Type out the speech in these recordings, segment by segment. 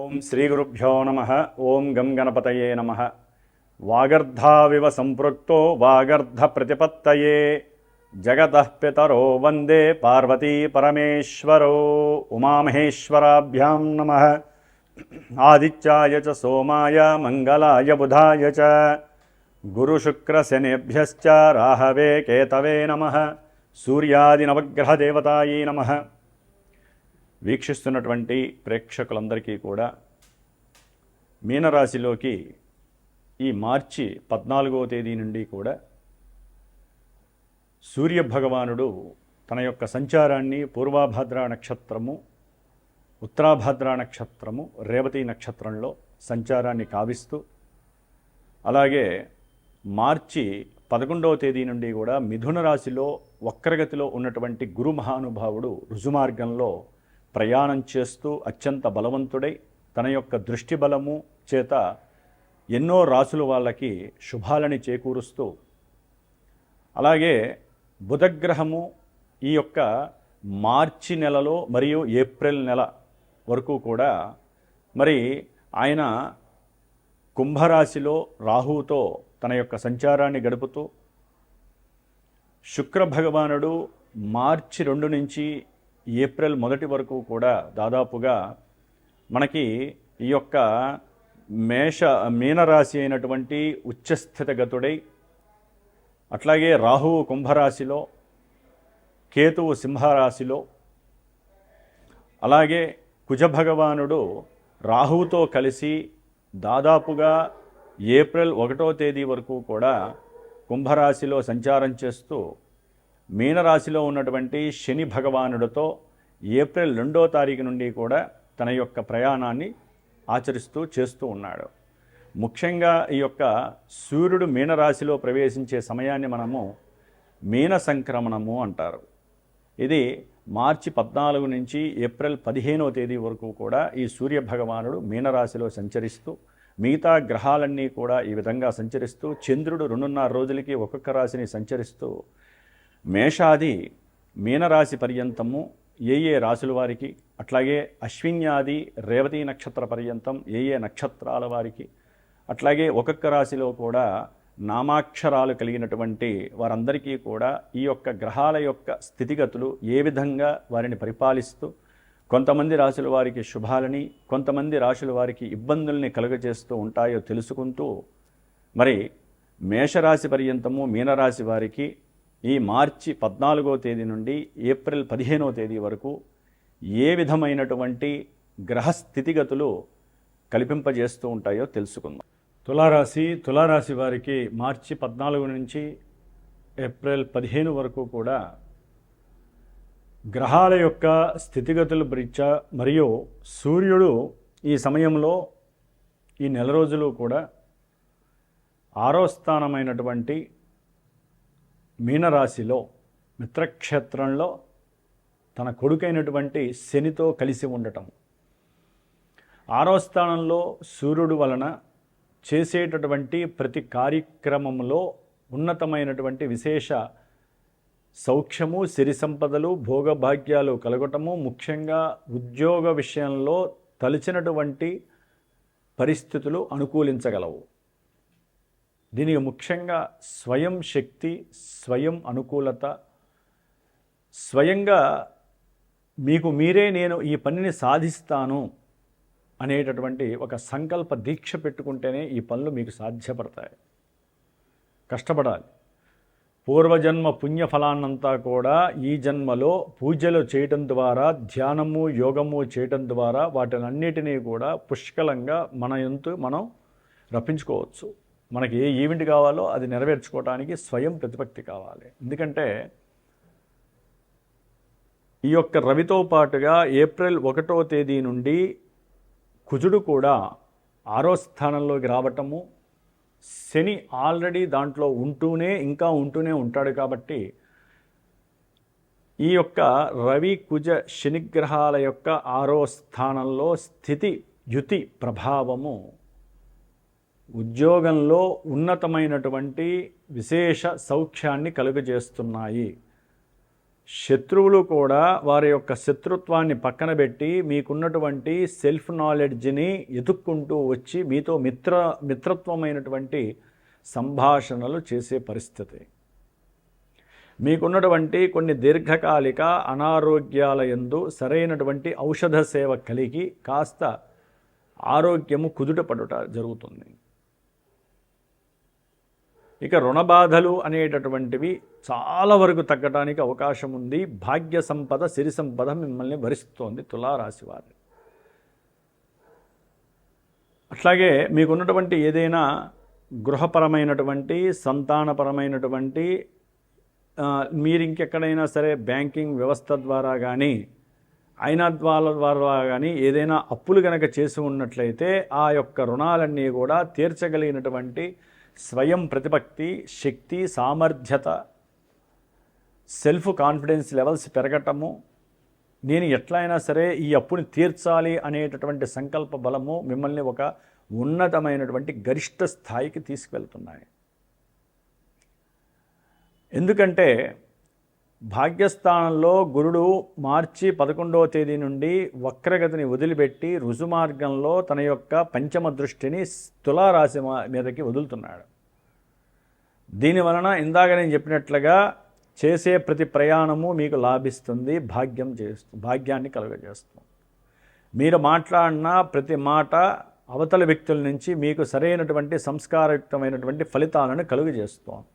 ఓం శ్రీ గురుభ్యో నమః. ఓం గం గణపతయే నమః. వాగర్ధావివ సంపృక్తో వాగర్ధ ప్రతిపత్తయే జగతః పితరో వందే పార్వతీ పరమేశ్వరో. ఉమామహేశ్వరాభ్యాం నమః. ఆదిత్యాయ చ సోమాయ మంగళాయ బుధాయ చ గురుశుక్రశనేభ్యశ్చ రాహవే కేతవే నమః. సూర్యాది నవగ్రహ దేవతాయే నమః. వీక్షిస్తున్నటువంటి ప్రేక్షకులందరికీ కూడా మీనరాశిలోకి ఈ మార్చి 14వ తేదీ నుండి కూడా సూర్యభగవానుడు తన యొక్క సంచారాన్ని పూర్వాభాద్ర నక్షత్రము, ఉత్తరాభాద్ర నక్షత్రము, రేవతి నక్షత్రంలో సంచారాన్ని కావిస్తూ, అలాగే మార్చి 11వ తేదీ నుండి కూడా మిథున రాశిలో వక్రగతిలో ఉన్నటువంటి గురు మహానుభావుడు రుజుమార్గంలో ప్రయాణం చేస్తూ అత్యంత బలవంతుడై తన యొక్క దృష్టి బలము చేత ఎన్నో రాసుల వాళ్ళకి శుభాలని చేకూరుస్తూ, అలాగే బుధగ్రహము ఈ యొక్క మార్చి నెలలో మరియు ఏప్రిల్ నెల వరకు కూడా మరి ఆయన కుంభరాశిలో రాహువుతో తన యొక్క సంచారాన్ని గడుపుతూ, శుక్ర భగవానుడు మార్చి 2 నుంచి ఏప్రిల్ 1 వరకు కూడా దాదాపుగా మనకి ఈ యొక్క మీనరాశి అయినటువంటి ఉచ్చస్థితగతుడై, అట్లాగే రాహువు కుంభరాశిలో, కేతువు సింహరాశిలో, అలాగే కుజభగవానుడు రాహువుతో కలిసి దాదాపుగా ఏప్రిల్ 1వ తేదీ వరకు కూడా కుంభరాశిలో సంచారం చేస్తూ, మీనరాశిలో ఉన్నటువంటి శని భగవానుడితో ఏప్రిల్ 2వ తారీఖు నుండి కూడా తన యొక్క ప్రయాణాన్ని ఆచరిస్తూ చేస్తూ ఉన్నాడు. ముఖ్యంగా ఈ యొక్క సూర్యుడు మీనరాశిలో ప్రవేశించే సమయాన్ని మనము మీన సంక్రమణము అంటారు. ఇది మార్చి 14 నుంచి ఏప్రిల్ 15వ తేదీ వరకు కూడా ఈ సూర్య భగవానుడు మీనరాశిలో సంచరిస్తూ, మిగతా గ్రహాలన్నీ కూడా ఈ విధంగా సంచరిస్తూ, చంద్రుడు 2.5 రోజులకి ఒక్కొక్క రాశిని సంచరిస్తూ మేషాది మీనరాశి పర్యంతము ఏ రాశుల వారికి, అట్లాగే అశ్విన్యాది రేవతి నక్షత్ర పర్యంతం ఏ నక్షత్రాల వారికి, అట్లాగే ఒక్కొక్క రాశిలో కూడా నామాక్షరాలు కలిగినటువంటి వారందరికీ కూడా ఈ యొక్క గ్రహాల యొక్క స్థితిగతులు ఏ విధంగా వారిని పరిపాలిస్తూ కొంతమంది రాశుల వారికి శుభాలని, కొంతమంది రాశుల వారికి ఇబ్బందుల్ని కలుగజేస్తూ ఉంటాయో తెలుసుకుంటూ, మరి మేషరాశి పర్యంతము మీనరాశి వారికి ఈ మార్చి 14వ తేదీ నుండి ఏప్రిల్ 15వ తేదీ వరకు ఏ విధమైనటువంటి గ్రహ స్థితిగతులు కల్పింపజేస్తూ ఉంటాయో తెలుసుకుందాం. తులారాశి వారికి మార్చి 14 నుంచి ఏప్రిల్ 15 వరకు కూడా గ్రహాల యొక్క స్థితిగతుల రీత్యా మరియు సూర్యుడు ఈ సమయంలో ఈ నెల రోజులు కూడా 6వ స్థానమైనటువంటి మీనరాశిలో మిత్రక్షేత్రంలో తన కొడుకైనటువంటి శనితో కలిసి ఉండటం, 6వ స్థానంలో సూర్యుడు వలన చేసేటటువంటి ప్రతి కార్యక్రమంలో ఉన్నతమైనటువంటి విశేష సౌఖ్యము, సిరి సంపదలు, భోగభాగ్యాలు కలగటము, ముఖ్యంగా ఉద్యోగ విషయంలో తలచినటువంటి పరిస్థితులు అనుకూలించగలవు. దీనికి ముఖ్యంగా స్వయం శక్తి, స్వయం అనుకూలత, స్వయంగా మీకు మీరే నేను ఈ పనిని సాధిస్తాను అనేటటువంటి ఒక సంకల్ప దీక్ష పెట్టుకుంటేనే ఈ పనులు మీకు సాధ్యపడతాయి. కష్టపడాలి. పూర్వజన్మ పుణ్యఫలాన్నంతా కూడా ఈ జన్మలో పూజలు చేయటం ద్వారా, ధ్యానము యోగము చేయటం ద్వారా వాటినన్నిటినీ కూడా పుష్కలంగా మన యంతు మనం రప్పించుకోవచ్చు. మనకి ఏ ఈవెంట్ కావాలో అది నెరవేర్చుకోవడానికి స్వయం ప్రతిపత్తి కావాలి. ఎందుకంటే ఈ యొక్క రవితో పాటుగా ఏప్రిల్ 1వ తేదీ నుండి కుజుడు కూడా 6వ స్థానంలోకి రావటము, శని ఆల్రెడీ దాంట్లో ఇంకా ఉంటూనే ఉంటాడు. కాబట్టి ఈ యొక్క రవి కుజ శనిగ్రహాల యొక్క 6వ స్థానంలో స్థితి యుతి ప్రభావము ఉద్యోగంలో ఉన్నతమైనటువంటి విశేష సౌఖ్యాన్ని కలుగజేస్తున్నాయి. శత్రువులు కూడా వారి యొక్క శత్రుత్వాన్ని పక్కన పెట్టి మీకున్నటువంటి సెల్ఫ్ నాలెడ్జ్ని ఎదుక్కుంటూ వచ్చి మీతో మిత్రత్వమైనటువంటి సంభాషణలు చేసే పరిస్థితి. మీకున్నటువంటి కొన్ని దీర్ఘకాలిక అనారోగ్యాల యందు సరైనటువంటి ఔషధ సేవ కలిగి కాస్త ఆరోగ్యము కుదుటపడుట జరుగుతుంది. ఇక రుణబాధలు అనేటటువంటివి చాలా వరకు తగ్గడానికి అవకాశం ఉంది. భాగ్య సంపద, సిరి సంపద మిమ్మల్ని వరిస్తోంది తులారాశి వారు. అట్లాగే మీకున్నటువంటి ఏదైనా గృహపరమైనటువంటి సంతానపరమైనటువంటి మీరు ఇంకెక్కడైనా సరే బ్యాంకింగ్ వ్యవస్థ ద్వారా కానీ అయినద్వాల ద్వారా కానీ ఏదైనా అప్పులు కనుక చేసి ఉన్నట్లయితే ఆ యొక్క రుణాలన్నీ కూడా తీర్చగలిగినటువంటి స్వయం ప్రతిపత్తి, శక్తి, సామర్థ్యత, సెల్ఫ్ కాన్ఫిడెన్స్ లెవెల్స్ పెరగటము, నేను ఎట్లయినా సరే ఈ అప్పుని తీర్చాలి అనేటటువంటి సంకల్ప బలము మిమ్మల్ని ఒక ఉన్నతమైనటువంటి గరిష్ట స్థాయికి తీసుకువెళ్తున్నాయి. ఎందుకంటే భాగ్యస్థానంలో గురుడు మార్చి 11వ తేదీ నుండి వక్రగతిని వదిలిపెట్టి రుజుమార్గంలో తన యొక్క పంచమ దృష్టిని తులారాశి మీదకి వదులుతున్నాడు. దీనివలన ఇందాక నేను చెప్పినట్లుగా చేసే ప్రతి ప్రయాణము మీకు లాభిస్తుంది, భాగ్యాన్ని కలుగజేస్తుంది. మీరు మాట్లాడిన ప్రతి మాట అవతల వ్యక్తుల నుంచి మీకు సరైనటువంటి సంస్కారయుక్తమైనటువంటి ఫలితాలను కలుగజేస్తుంది.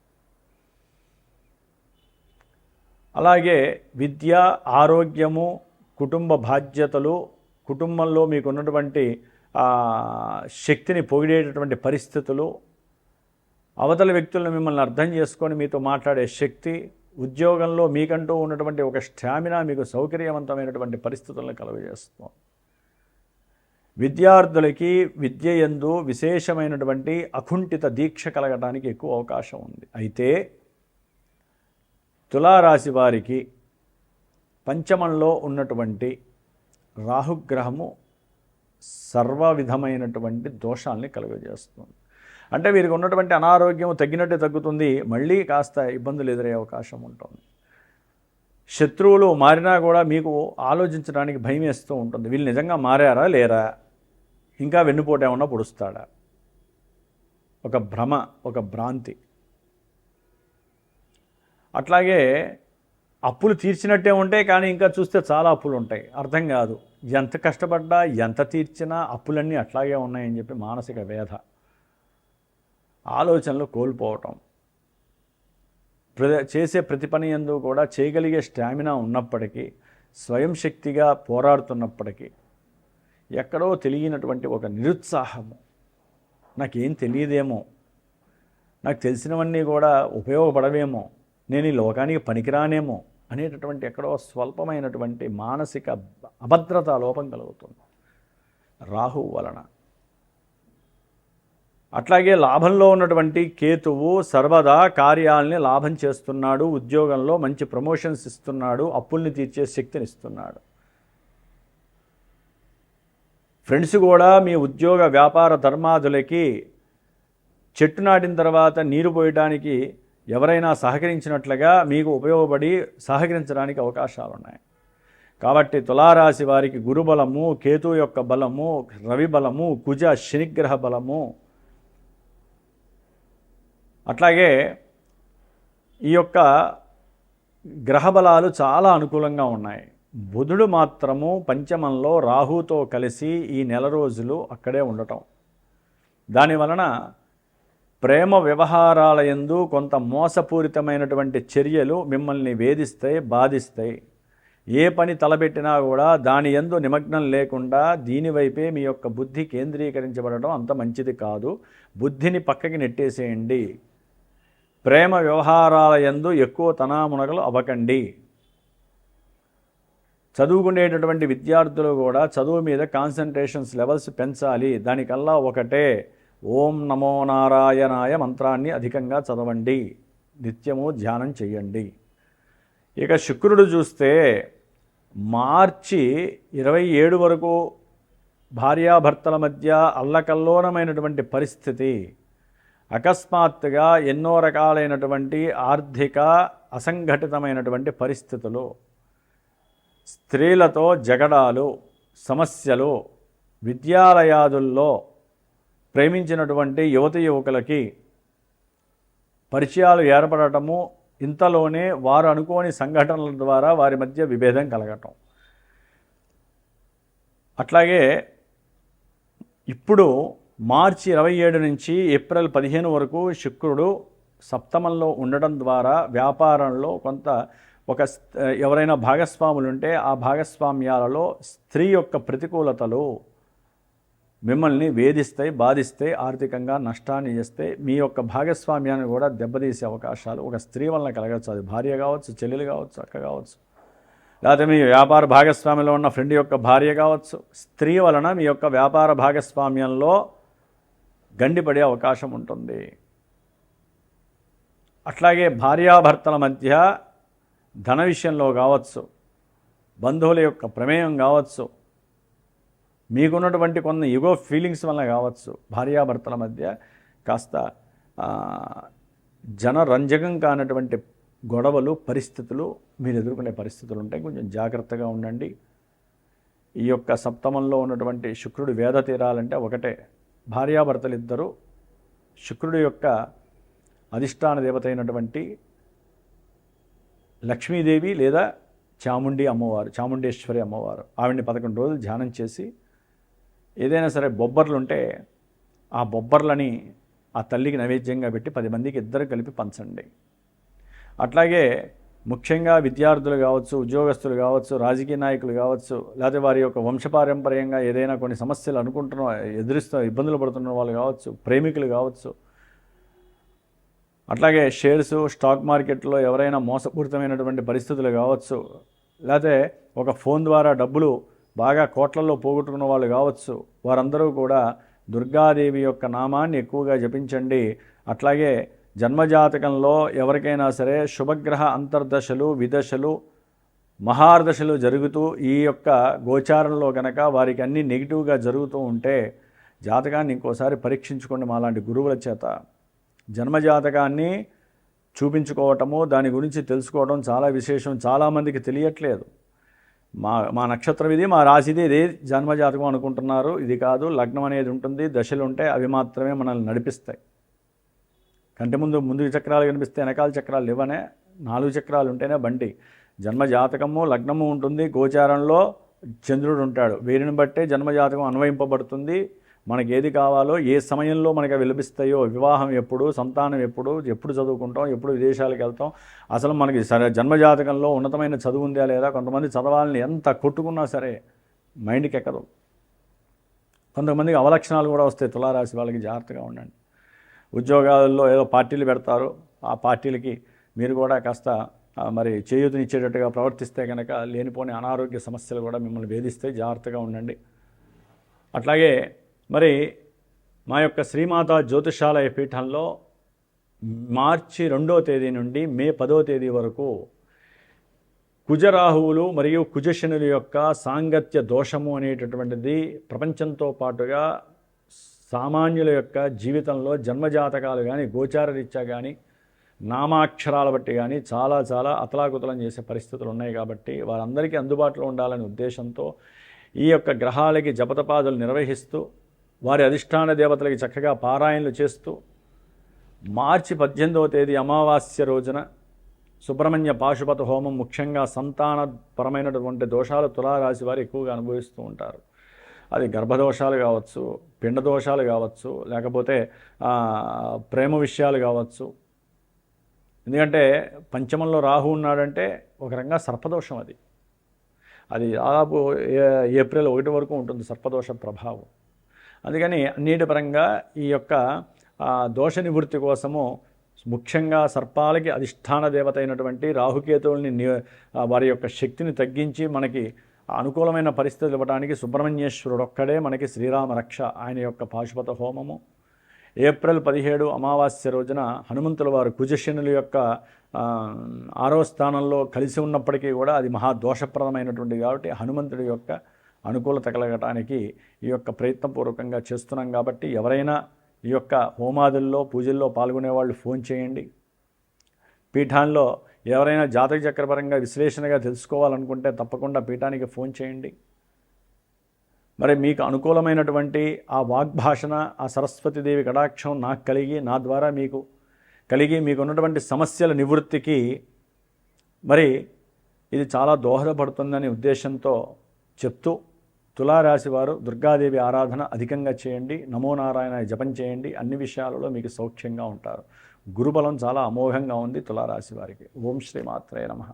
అలాగే విద్య, ఆరోగ్యము, కుటుంబ బాధ్యతలు, కుటుంబంలో మీకు ఉన్నటువంటి శక్తిని పొగిడేటటువంటి పరిస్థితులు, అవతల వ్యక్తులను మిమ్మల్ని అర్థం చేసుకొని మీతో మాట్లాడే శక్తి, ఉద్యోగంలో మీకంటూ ఉన్నటువంటి ఒక స్టామినా మీకు సౌకర్యవంతమైనటువంటి పరిస్థితులను కలుగజేస్తుంది. విద్యార్థులకి విద్య యందు విశేషమైనటువంటి అకుంఠిత దీక్ష కలగడానికి ఎక్కువ అవకాశం ఉంది. అయితే తులారాశి వారికి పంచమంలో ఉన్నటువంటి రాహుగ్రహము సర్వ విధమైనటువంటి దోషాలని కలుగజేస్తుంది. అంటే వీరికి ఉన్నటువంటి అనారోగ్యం తగ్గినట్టే తగ్గుతుంది, మళ్ళీ కాస్త ఇబ్బందులు ఎదురయ్యే అవకాశం ఉంటుంది. శత్రువులు మారినా కూడా మీకు ఆలోచించడానికి భయం వేస్తూ ఉంటుంది. వీళ్ళు నిజంగా మారారా లేరా, ఇంకా వెన్నుపోటు ఏమన్నా పొడుస్తాడా, ఒక భ్రమ, ఒక భ్రాంతి. అట్లాగే అప్పులు తీర్చినట్టే ఉంటాయి, కానీ ఇంకా చూస్తే చాలా అప్పులు ఉంటాయి, అర్థం కాదు. ఎంత కష్టపడ్డా ఎంత తీర్చినా అప్పులన్నీ అట్లాగే ఉన్నాయని చెప్పి మానసిక వేధ, ఆలోచనలు కోల్పోవటం, చేసే ప్రతి పని యందు కూడా చేయగలిగే స్టామినా ఉన్నప్పటికీ, స్వయం శక్తిగా పోరాడుతున్నప్పటికీ ఎక్కడో తెలియనటువంటి ఒక నిరుత్సాహము, నాకేం తెలియదేమో, నాకు తెలిసినవన్నీ కూడా ఉపయోగపడవేమో, నేను ఈ లోకానికి పనికిరానేమో అనేటటువంటి ఎక్కడో స్వల్పమైనటువంటి మానసిక అభద్రతా లోపం కలుగుతుంది రాహువు వలన. అట్లాగే లాభంలో ఉన్నటువంటి కేతువు సర్వదా కార్యాలని లాభం చేస్తున్నాడు, ఉద్యోగంలో మంచి ప్రమోషన్స్ ఇస్తున్నాడు, అప్పుల్ని తీర్చే శక్తిని ఇస్తున్నాడు. ఫ్రెండ్స్ కూడా మీ ఉద్యోగ వ్యాపార ధర్మాదులకి చెట్టు నాటిన తర్వాత నీరు పోయడానికి ఎవరైనా సహకరించినట్లుగా మీకు ఉపయోగపడి సహకరించడానికి అవకాశాలు ఉన్నాయి. కాబట్టి తులారాశి వారికి గురుబలము, కేతు యొక్క బలము, రవి బలము, కుజ శనిగ్రహ బలము, అట్లాగే ఈ యొక్క గ్రహబలాలు చాలా అనుకూలంగా ఉన్నాయి. బుధుడు మాత్రము పంచమంలో రాహుతో కలిసి ఈ నెల రోజులు అక్కడే ఉండటం, దానివలన ప్రేమ వ్యవహారాల యందు కొంత మోసపూరితమైనటువంటి చర్యలు మిమ్మల్ని వేధిస్తాయి, బాధిస్తాయి. ఏ పని తలబెట్టినా కూడా దాని యందు నిమగ్నం లేకుండా దీనివైపే మీ యొక్క బుద్ధి కేంద్రీకరించబడడం అంత మంచిది కాదు. బుద్ధిని పక్కకి నెట్టేసేయండి. ప్రేమ వ్యవహారాల యందు ఎక్కువ తనామునగలు అవ్వకండి. చదువుకునేటటువంటి విద్యార్థులు కూడా చదువు మీద కాన్సన్ట్రేషన్స్ లెవెల్స్ పెంచాలి. దానికల్లా ఒకటే, ఓం నమో నారాయణాయ మంత్రాన్ని అధికంగా చదవండి, నిత్యము ధ్యానం చేయండి. ఇక శుక్రుడు చూస్తే మార్చి 27 వరకు భార్యాభర్తల మధ్య అల్లకల్లోలమైనటువంటి పరిస్థితి, అకస్మాత్తుగా ఎన్నో రకాలైనటువంటి ఆర్థిక అసంఘటితమైనటువంటి పరిస్థితులు, స్త్రీలతో జగడాలు, సమస్యలు, విద్యాలయాదుల్లో ప్రేమించినటువంటి యువకులకి పరిచయాలు ఏర్పడటము, ఇంతలోనే వారు అనుకోని సంఘటనల ద్వారా వారి మధ్య విభేదం కలగటం. అట్లాగే ఇప్పుడు మార్చి 27 నుంచి ఏప్రిల్ 15 వరకు శుక్రుడు సప్తమంలో ఉండడం ద్వారా వ్యాపారంలో కొంత ఎవరైనా భాగస్వాములు ఉంటే ఆ భాగస్వామ్యాలలో స్త్రీ యొక్క ప్రతికూలతలు మిమ్మల్ని వేధిస్తాయి, బాధిస్తాయి, ఆర్థికంగా నష్టాన్ని చేస్తే మీ యొక్క భాగస్వామ్యాన్ని కూడా దెబ్బతీసే అవకాశాలు ఒక స్త్రీ వలన కలగచ్చు. అది భార్య కావచ్చు, చెల్లెలు కావచ్చు, అక్క కావచ్చు, లేకపోతే మీ వ్యాపార భాగస్వామ్యంలో ఉన్న ఫ్రెండ్ యొక్క భార్య కావచ్చు. స్త్రీ వలన మీ యొక్క వ్యాపార భాగస్వామ్యంలో గండిపడే అవకాశం ఉంటుంది. అట్లాగే భార్యాభర్తల మధ్య ధన విషయంలో కావచ్చు, బంధువుల యొక్క ప్రమేయం కావచ్చు, మీకున్నటువంటి కొన్ని ఈగో ఫీలింగ్స్ వల్ల కావచ్చు, భార్యాభర్తల మధ్య కాస్త జనరంజకం కానటువంటి గొడవలు, పరిస్థితులు మీరు ఎదుర్కొనే పరిస్థితులు ఉంటాయి. కొంచెం జాగ్రత్తగా ఉండండి. ఈ యొక్క సప్తమంలో ఉన్నటువంటి శుక్రుడు వేద తీరాలంటే ఒకటే, భార్యాభర్తలు ఇద్దరు శుక్రుడి యొక్క అధిష్టాన దేవత అయినటువంటి లక్ష్మీదేవి లేదా చాముండేశ్వరి అమ్మవారు, ఆవిడ్ని 11 రోజులు ధ్యానం చేసి ఏదైనా సరే బొబ్బర్లు ఉంటే ఆ బొబ్బర్లని ఆ తల్లికి నైవేద్యంగా పెట్టి 10 మందికి ఇద్దరు కలిపి పంచండి. అట్లాగే ముఖ్యంగా విద్యార్థులు కావచ్చు, ఉద్యోగస్తులు కావచ్చు, రాజకీయ నాయకులు కావచ్చు, లేకపోతే వారి యొక్క వంశపారంపర్యంగా ఏదైనా కొన్ని సమస్యలు ఇబ్బందులు పడుతున్న వాళ్ళు కావచ్చు, ప్రేమికులు కావచ్చు, అట్లాగే షేర్సు, స్టాక్ మార్కెట్లో ఎవరైనా మోసపూరితమైనటువంటి పరిస్థితులు కావచ్చు, లేకపోతే ఒక ఫోన్ ద్వారా డబ్బులు బాగా కోట్లలో పోగొట్టుకున్న వాళ్ళు కావచ్చు, వారందరూ కూడా దుర్గాదేవి యొక్క నామాన్ని ఎక్కువగా జపించండి. అట్లాగే జన్మజాతకంలో ఎవరికైనా సరే శుభగ్రహ అంతర్దశలు, విదశలు, మహార్దశలు జరుగుతూ ఈ యొక్క గోచారంలో కనుక వారికి అన్నీ నెగిటివ్గా జరుగుతూ ఉంటే జాతకాన్ని ఇంకోసారి పరీక్షించుకోండి. మాలాంటి గురువుల చేత జన్మజాతకాన్ని చూపించుకోవటము, దాని గురించి తెలుసుకోవడం చాలా విశేషం. చాలామందికి తెలియట్లేదు. మా నక్షత్రం ఇది, మా రాశిది, ఇదే జన్మజాతకం అనుకుంటున్నారు. ఇది కాదు, లగ్నం అనేది ఉంటుంది, దశలు ఉంటాయి, అవి మాత్రమే మనల్ని నడిపిస్తాయి. కంటి ముందు చక్రాలు కనిపిస్తే వెనకాల చక్రాలు ఇవ్వనే, 4 చక్రాలు ఉంటేనే బండి. జన్మజాతకము, లగ్నము ఉంటుంది, గోచారంలో చంద్రుడు ఉంటాడు. వీరిని బట్టే జన్మజాతకం అన్వయింపబడుతుంది. మనకి ఏది కావాలో, ఏ సమయంలో మనకి అవి లభిస్తాయో, వివాహం ఎప్పుడు, సంతానం ఎప్పుడు చదువుకుంటాం, ఎప్పుడు విదేశాలకు వెళ్తాం, అసలు మనకి జన్మజాతకంలో ఉన్నతమైన చదువు ఉందా లేదా. కొంతమంది చదవాలని ఎంత కొట్టుకున్నా సరే మైండ్కి ఎక్కదు. కొంతమందికి అవలక్షణాలు కూడా వస్తాయి. తులారాశి వాళ్ళకి జాగ్రత్తగా ఉండండి. ఉద్యోగాల్లో ఏదో పార్టీలు పెడతారు, ఆ పార్టీలకి మీరు కూడా కాస్త మరి చేయూతనిచ్చేటట్టుగా ప్రవర్తిస్తే కనుక లేనిపోని అనారోగ్య సమస్యలు కూడా మిమ్మల్ని వేధిస్తాయి. జాగ్రత్తగా ఉండండి. అట్లాగే మరి మా యొక్క శ్రీమాత జ్యోతిషాలయ పీఠంలో మార్చి 2వ తేదీ నుండి మే 10వ తేదీ వరకు కుజరాహువులు మరియు కుజశనుల యొక్క సాంగత్య దోషము అనేటటువంటిది ప్రపంచంతో పాటుగా సామాన్యుల యొక్క జీవితంలో జన్మజాతకాలు కానీ, గోచారరీత్యా కానీ, నామాక్షరాల బట్టి కానీ చాలా అతలాకుతలం చేసే పరిస్థితులు ఉన్నాయి. కాబట్టి వారందరికీ అందుబాటులో ఉండాలనే ఉద్దేశంతో ఈ యొక్క గ్రహాలకి జపతపాదులు నిర్వహిస్తూ, వారి అధిష్టాన దేవతలకి చక్కగా పారాయణలు చేస్తూ, మార్చి 18వ తేదీ అమావాస్య రోజున సుబ్రహ్మణ్య పాశుపత హోమం, ముఖ్యంగా సంతానపరమైనటువంటి దోషాలు తులారాశి వారు ఎక్కువగా అనుభవిస్తూ ఉంటారు. అది గర్భదోషాలు కావచ్చు, పిండ దోషాలు కావచ్చు, లేకపోతే ప్రేమ విషయాలు కావచ్చు. ఎందుకంటే పంచమంలో రాహు ఉన్నాడంటే ఒక రకంగా సర్పదోషం. అది దాదాపు ఏప్రిల్ 1 వరకు ఉంటుంది సర్పదోష ప్రభావం. అందుకని అన్నిటి పరంగా ఈ యొక్క దోష నివృత్తి కోసము ముఖ్యంగా సర్పాలకి అధిష్టాన దేవత అయినటువంటి రాహుకేతువుల్ని వారి యొక్క శక్తిని తగ్గించి మనకి అనుకూలమైన పరిస్థితులు ఇవ్వడానికి సుబ్రహ్మణ్యేశ్వరుడు ఒక్కడే మనకి శ్రీరామ రక్ష. ఆయన యొక్క పాశుపత హోమము ఏప్రిల్ 17 అమావాస్య రోజున హనుమంతుల వారు కుజశనుల యొక్క 6వ స్థానంలో కలిసి ఉన్నప్పటికీ కూడా అది మహాదోషప్రదమైనటువంటి కాబట్టి హనుమంతుడి యొక్క అనుకూలత కలగటానికి ఈ యొక్క ప్రయత్నపూర్వకంగా చేస్తున్నాం. కాబట్టి ఎవరైనా ఈ యొక్క హోమాదుల్లో, పూజల్లో పాల్గొనే వాళ్ళు ఫోన్ చేయండి. పీఠాల్లో ఎవరైనా జాతక చక్రపరంగా విశ్లేషణగా తెలుసుకోవాలనుకుంటే తప్పకుండా పీఠానికి ఫోన్ చేయండి. మరి మీకు అనుకూలమైనటువంటి ఆ వాగ్భాషణ, ఆ సరస్వతీదేవి కటాక్షం నాకు కలిగి, నా ద్వారా మీకు కలిగి మీకున్నటువంటి సమస్యల నివృత్తికి మరి ఇది చాలా దోహదపడుతుందనే ఉద్దేశంతో చెప్తూ, తులారాశి వారు దుర్గాదేవి ఆరాధన అధికంగా చేయండి, నమో నారాయణ జపం చేయండి, అన్ని విషయాలలో మీకు సౌఖ్యంగా ఉంటారు. గురుబలం చాలా అమోఘంగా ఉంది తులారాశి వారికి. ఓం శ్రీ మాత్రే నమః.